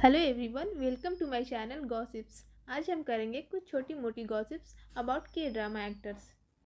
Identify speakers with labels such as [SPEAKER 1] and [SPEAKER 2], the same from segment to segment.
[SPEAKER 1] Hello everyone, welcome to my channel gossips. आज हम करेंगे कुछ छोटी मोटी gossips about K drama actors.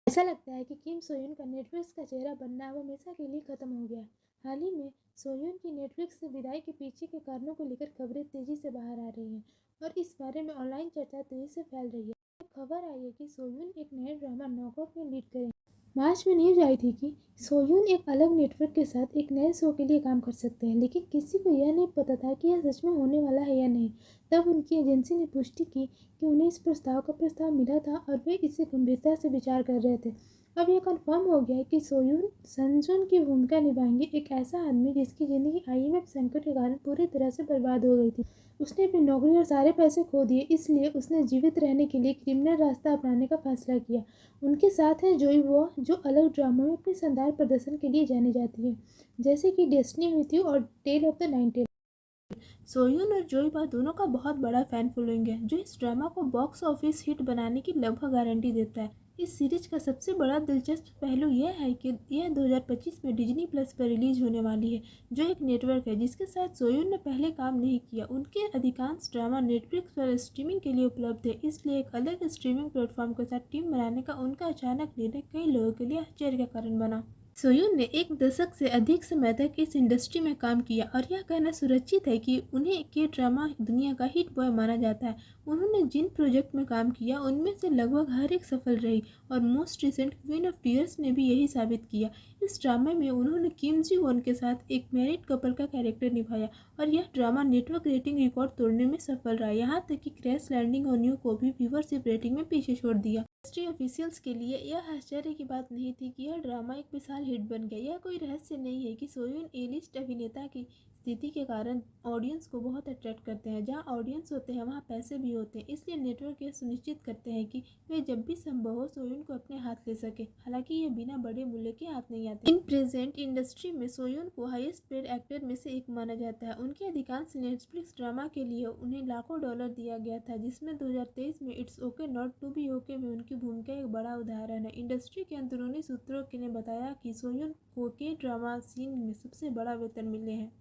[SPEAKER 1] ऐसा लगता है कि किम सोयून का नेटफ्लिक्स का चेहरा बनना अब हमेशा के लिए खत्म हो गया। हाल ही में सोयून की नेटफ्लिक्स से विदाई के पीछे के कारणों को लेकर खबरें तेजी से बाहर आ रही हैं और इस बारे में ऑनलाइन चर्चा तेजी से फैल रही है। खबर आई है कि सोयून एक नए ड्रामा नॉकआउट में लीड करेंगे। मार्च में न्यूज आई थी कि सोयून एक अलग नेटवर्क के साथ एक नए शो के लिए काम कर सकते हैं, लेकिन किसी को यह नहीं पता था कि यह सच में होने वाला है या नहीं। तब उनकी एजेंसी ने पुष्टि की कि उन्हें इस प्रस्ताव का प्रस्ताव मिला था और वे इसे गंभीरता से विचार कर रहे थे। अब यह कंफर्म हो गया है कि सोयून संजुन की भूमिका निभाएंगे, एक ऐसा आदमी जिसकी जिंदगी आईएमएफ संकट के कारण पूरी तरह से बर्बाद हो गई थी। उसने अपनी नौकरी और सारे पैसे खो दिए, इसलिए उसने जीवित रहने के लिए क्रिमिनल रास्ता अपनाने का फैसला किया। उनके साथ हैं जोई वो, जो अलग ड्रामा में अपने शानदार प्रदर्शन के लिए जानी जाती है, जैसे कि डेस्टिनी विथ यू और tale of the nine tail. सोयून और जोई बा दोनों का बहुत बड़ा फैन फॉलोइंग है, जो इस ड्रामा को बॉक्स ऑफिस हिट बनाने की लगभग गारंटी देता है। इस सीरीज का सबसे बड़ा दिलचस्प पहलू यह है कि यह 2025 में डिज्नी प्लस पर रिलीज होने वाली है, जो एक नेटवर्क है जिसके साथ सोयून ने पहले काम नहीं किया। उनके अधिकांश ड्रामा नेटफ्लिक्स पर स्ट्रीमिंग के लिए उपलब्ध है, इसलिए एक अलग स्ट्रीमिंग प्लेटफॉर्म के साथ टीम बनाने का उनका अचानक निर्णय कई लोगों के लिए आश्चर्य का कारण बना। सोयून ने एक दशक से अधिक समय तक इस इंडस्ट्री में काम किया और यह कहना सुरक्षित है कि उन्हें के ड्रामा दुनिया का हिट बॉय माना जाता है। उन्होंने जिन प्रोजेक्ट में काम किया उनमें से लगभग हर एक सफल रही और most recent queen of tears ने भी यही साबित किया। इस ड्रामा में उन्होंने किम जी वॉन के साथ एक मैरिड कपल का कैरेक्टर निभाया और यह ड्रामा नेटवर्क रेटिंग रिकॉर्ड तोड़ने में सफल रहा, यहाँ तक कि क्रैश लैंडिंग ऑन यू को भी व्यूवरशिप रेटिंग में पीछे छोड़ दिया। इंडस्ट्री ऑफिशियल्स के लिए यह आश्चर्य की बात नहीं थी कि यह ड्रामा एक विशाल हिट बन गया। यह कोई रहस्य नहीं है कि सोयून ए लिस्ट अभिनेता की स्थिति के कारण ऑडियंस को बहुत अट्रैक्ट करते हैं। जहां ऑडियंस होते हैं वहां पैसे भी होते हैं, इसलिए नेटवर्क यह सुनिश्चित करते हैं कि वे जब भी संभव हो सोयून को अपने हाथ ले सके। हालांकि यह बिना बड़े मूल्य के हाथ नहीं आते। इन प्रेजेंट इंडस्ट्री में सोयून को हाईएस्ट पेड एक्टर में से एक माना जाता है। उनके अधिकांश नेटफ्लिक्स ड्रामा के लिए उन्हें लाखों डॉलर दिया गया था, जिसमें 2023 में it's okay not to be okay में उनकी भूमिका एक बड़ा उदाहरण है। इंडस्ट्री के अंदरूनी सूत्रों ने बताया कि सोयून को के ड्रामा सीन में सबसे बड़ा वेतन मिले हैं।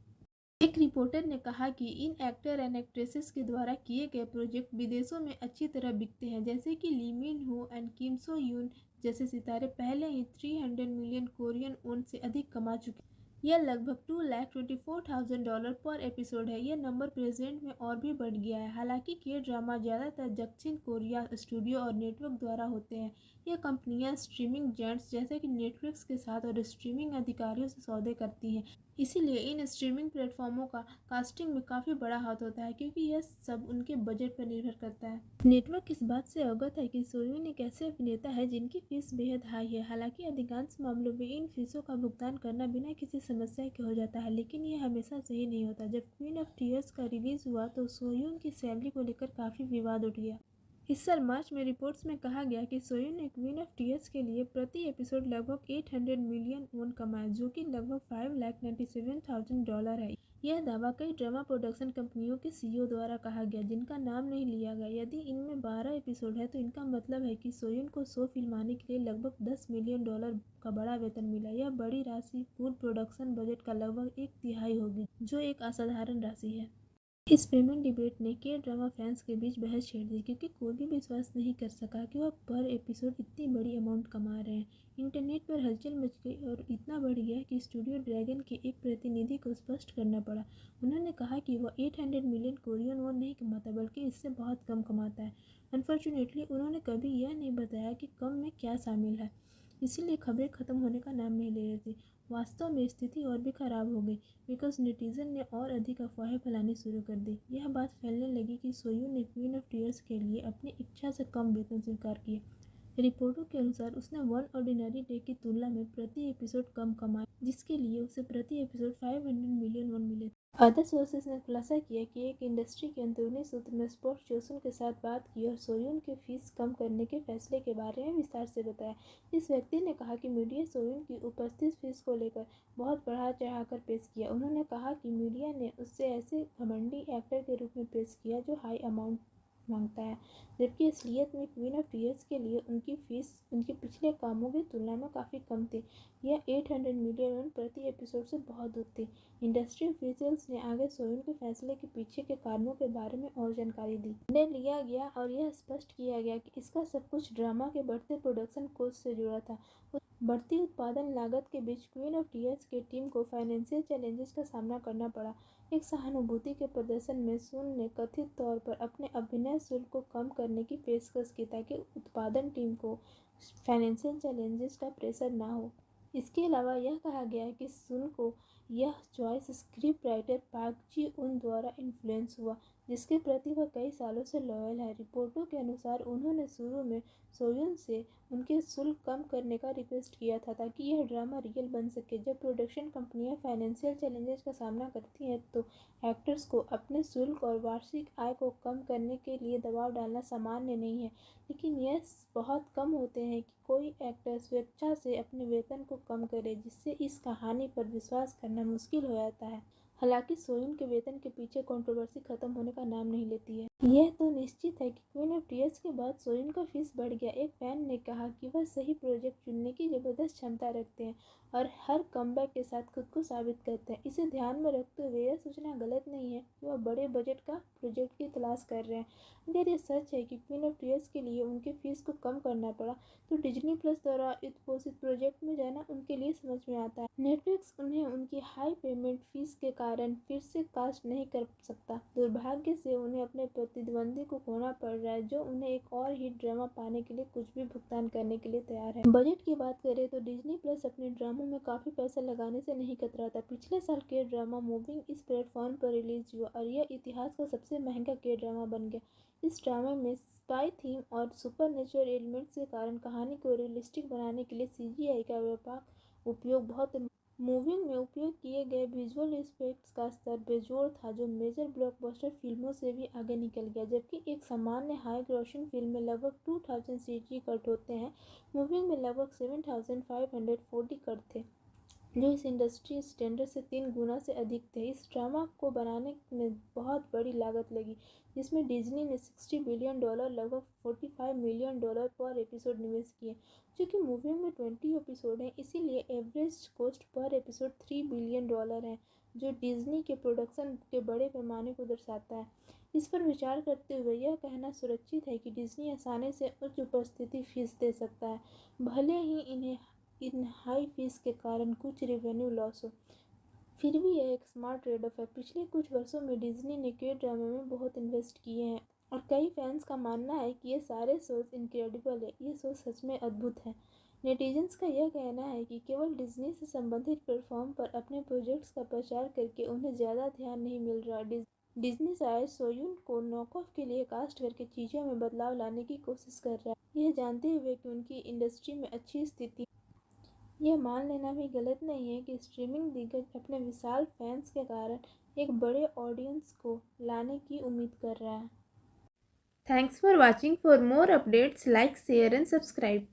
[SPEAKER 1] एक रिपोर्टर ने कहा कि इन एक्टर एंड एक्ट्रेसेस के द्वारा किए गए प्रोजेक्ट विदेशों में अच्छी तरह बिकते हैं, जैसे कि ली मिन हो एंड किम सो यून जैसे सितारे पहले ही 300 मिलियन कोरियन वॉन से अधिक कमा चुके हैं। यह लगभग $2,24,000 पर एपिसोड है। यह नंबर प्रेजेंट में और भी बढ़ गया है। हालांकि के ड्रामा ज़्यादातर दक्षिण कोरिया स्टूडियो और नेटवर्क द्वारा होते हैं। यह कंपनियां स्ट्रीमिंग जेंट्स जैसे कि नेटफ्लिक्स के साथ और स्ट्रीमिंग अधिकारियों से सौदे करती हैं। इसीलिए इन स्ट्रीमिंग प्लेटफॉर्मों का कास्टिंग में काफ़ी बड़ा हाथ होता है, क्योंकि यह सब उनके बजट पर निर्भर करता है। नेटवर्क इस बात से अवगत है कि सोयून एक ऐसे अभिनेता है जिनकी फीस बेहद हाई है। हालांकि अधिकांश मामलों में इन फीसों का भुगतान करना बिना किसी समस्या के हो जाता है, लेकिन यह हमेशा सही नहीं होता। जब क्वीन ऑफ टीयर्स का रिलीज हुआ तो सोयून की सैलरी को लेकर काफ़ी विवाद उठ गया। इस साल मार्च में रिपोर्ट्स में कहा गया कि सोयून ने क्वीन ऑफ टीयर्स के लिए प्रति एपिसोड लगभग 800 मिलियन वॉन कमाए, जो कि लगभग $5,97,000 है। यह दावा कई ड्रामा प्रोडक्शन कंपनियों के सीईओ द्वारा कहा गया, जिनका नाम नहीं लिया गया। यदि इनमें 12 एपिसोड है तो इनका मतलब है कि सोयून को शो फिल्माने के लिए लगभग $10 मिलियन का बड़ा वेतन मिला। यह बड़ी राशि पूर्ण प्रोडक्शन बजट का लगभग एक तिहाई होगी, जो एक असाधारण राशि है। इस पेमेंट डिबेट ने के ड्रामा फैंस के बीच बहस छेड़ दी, क्योंकि कोई भी विश्वास नहीं कर सका कि वह पर एपिसोड इतनी बड़ी अमाउंट कमा रहे हैं। इंटरनेट पर हलचल मच गई और इतना बढ़ गया कि स्टूडियो ड्रैगन के एक प्रतिनिधि को स्पष्ट करना पड़ा। उन्होंने कहा कि वह 800 मिलियन कोरियन वॉन नहीं कमाता, बल्कि इससे बहुत कम कमाता है। अनफॉर्चुनेटली उन्होंने कभी यह नहीं बताया कि कम में क्या शामिल है, इसीलिए खबरें खत्म होने का नाम नहीं ले रही थी। वास्तव में स्थिति और भी खराब हो गई, बिकॉज नेटिजन ने और अधिक अफवाहें फैलानी शुरू कर दी। यह बात फैलने लगी कि सोयून ने क्वीन ऑफ टीयर्स के लिए अपनी इच्छा से कम वेतन स्वीकार किया। रिपोर्टों के अनुसार उसने वन ऑर्डिनरी डे की तुलना में प्रति एपिसोड कम कमाया, जिसके लिए उसे प्रति एपिसोड 500 मिलियन वॉन मिले। अदर सोर्सेज ने खुलासा किया कि एक इंडस्ट्री के अंदरूनी सूत्र ने स्पॉट जोसन के साथ बात की और सोयून के फीस कम करने के फैसले के बारे में विस्तार से बताया। इस व्यक्ति ने कहा कि मीडिया सोयून की उपस्थित फीस को लेकर बहुत बढ़ा चढ़ाकर पेश किया। उन्होंने कहा कि मीडिया ने उससे ऐसे घमंडी एक्टर के रूप में पेश किया जो हाई अमाउंट मांगता है, जबकि असलियत में क्वीन ऑफ टीयर्स के लिए उनकी फीस उनके पिछले कामों की तुलना में काफ़ी कम थी। यह 800 मिलियन प्रति एपिसोड से बहुत दूर थी। इंडस्ट्री ऑफिशियल्स ने आगे सोयून के फैसले के पीछे के कारणों के बारे में और जानकारी दी। निर्णय लिया गया और यह स्पष्ट किया गया कि इसका सब कुछ ड्रामा के बढ़ते प्रोडक्शन कॉस्ट से जुड़ा था। बढ़ती उत्पादन लागत के बीच क्वीन ऑफ टीयर्स की टीम को फाइनेंशियल चैलेंजेस का सामना करना पड़ा। एक सहानुभूति के प्रदर्शन में सुन ने कथित तौर पर अपने अभिनय शुल्क को कम करने की पेशकश की ताकि उत्पादन टीम को फाइनेंशियल चैलेंजेस का प्रेशर ना हो। इसके अलावा यह कहा गया है कि सुन को यह चॉइस स्क्रिप्ट राइटर पार्क जी उन द्वारा इन्फ्लुएंस हुआ, जिसके प्रति वह कई सालों से लॉयल है। रिपोर्टों के अनुसार उन्होंने शुरू में सोयून से उनके शुल्क कम करने का रिक्वेस्ट किया था ताकि यह ड्रामा रियल बन सके। जब प्रोडक्शन कंपनियां फाइनेंशियल चैलेंजेस का सामना करती हैं तो एक्टर्स को अपने शुल्क और वार्षिक आय को कम करने के लिए दबाव डालना सामान्य नहीं है, लेकिन यह बहुत कम होते हैं कि कोई एक्टर स्वेच्छा से अपने वेतन को कम करे, जिससे इस कहानी पर विश्वास करना मुश्किल हो जाता है। हालांकि सोयून के वेतन के पीछे कंट्रोवर्सी खत्म होने का नाम नहीं लेती है। यह तो निश्चित है कि क्वीन ऑफ टीयर्स के बाद सोयून का फीस बढ़ गया। एक फैन ने कहा कि वह सही प्रोजेक्ट चुनने की जबरदस्त क्षमता रखते हैं और हर कमबैक के साथ खुद को साबित करते हैं। इसे ध्यान में रखते हुए यह सोचना गलत नहीं है कि वह बड़े बजट का प्रोजेक्ट की तलाश कर रहे हैं। अगर ये सच है कि क्वीन ऑफ टीयर्स के लिए उनके फीस को कम करना पड़ा, तो डिज्नी प्लस द्वारा पोषित प्रोजेक्ट में जाना उनके लिए समझ में आता है। नेटफ्लिक्स उन्हें उनकी हाई पेमेंट फीस के कारण फिर से कास्ट नहीं कर सकता। दुर्भाग्य से उन्हें अपने प्रतिद्वंदी को खोना पड़ रहा है, जो उन्हें एक और हिट ड्रामा पाने के लिए कुछ भी भुगतान करने के लिए तैयार है। बजट की बात करें तो डिज्नी प्लस अपने ड्रामों में काफ़ी पैसा लगाने से नहीं कतराता। पिछले साल के ड्रामा मूविंग इस प्लेटफॉर्म पर रिलीज हुआ और यह इतिहास का सबसे महंगा के ड्रामा बन गया। इस ड्रामा में स्पाई थीम और सुपरनेचुरल एलिमेंट्स के कारण कहानी को रियलिस्टिक बनाने के लिए सीजीआई का व्यापक उपयोग बहुत मूविंग में उपयोग किए गए विजुअल इफेक्ट्स का स्तर बेजोड़ था, जो मेजर ब्लॉकबस्टर फिल्मों से भी आगे निकल गया। जबकि एक सामान्य हाई ग्रॉसिंग फिल्म में लगभग 2000 सीजी कट होते हैं, मूविंग में लगभग 7540 कट थे, जो इस इंडस्ट्री स्टैंडर्ड से 3 गुना से अधिक थे। इस ड्रामा को बनाने में बहुत बड़ी लागत लगी, जिसमें डिज्नी ने $60 बिलियन लगभग $45 मिलियन पर एपिसोड निवेश किए। क्योंकि मूवी में 20 एपिसोड हैं, इसीलिए average cost per episode $3 billion है, जो डिज्नी के प्रोडक्शन के बड़े पैमाने को दर्शाता है। इस पर विचार करते हुए यह कहना सुरक्षित है कि डिज्नी आसानी से उच्च उपस्थिति फीस दे सकता है, भले ही इन्हें इन हाई फीस के कारण कुछ रेवेन्यू लॉस हो। फिर भी यह एक स्मार्ट ट्रेड ऑफ है। पिछले कुछ वर्षों में डिज्नी ने के ड्रामा में बहुत इन्वेस्ट किए हैं और कई फैंस का मानना है कि ये सारे शोज इनक्रेडिबल है। ये शो सच में अद्भुत है। नेटिजन्स का यह कहना है कि केवल डिज्नी से संबंधित प्लेटफॉर्म पर अपने प्रोजेक्ट्स का प्रचार करके उन्हें ज़्यादा ध्यान नहीं मिल रहा। डिज्नी शायद सोयून को नॉक ऑफ के लिए कास्ट करके चीज़ों में बदलाव लाने की कोशिश कर रहा है, यह जानते हुए कि उनकी इंडस्ट्री में अच्छी स्थिति। यह मान लेना भी गलत नहीं है कि स्ट्रीमिंग दिग्गज अपने विशाल फैंस के कारण एक बड़े ऑडियंस को लाने की उम्मीद कर रहा है। Thanks for watching. For more updates like share and subscribe.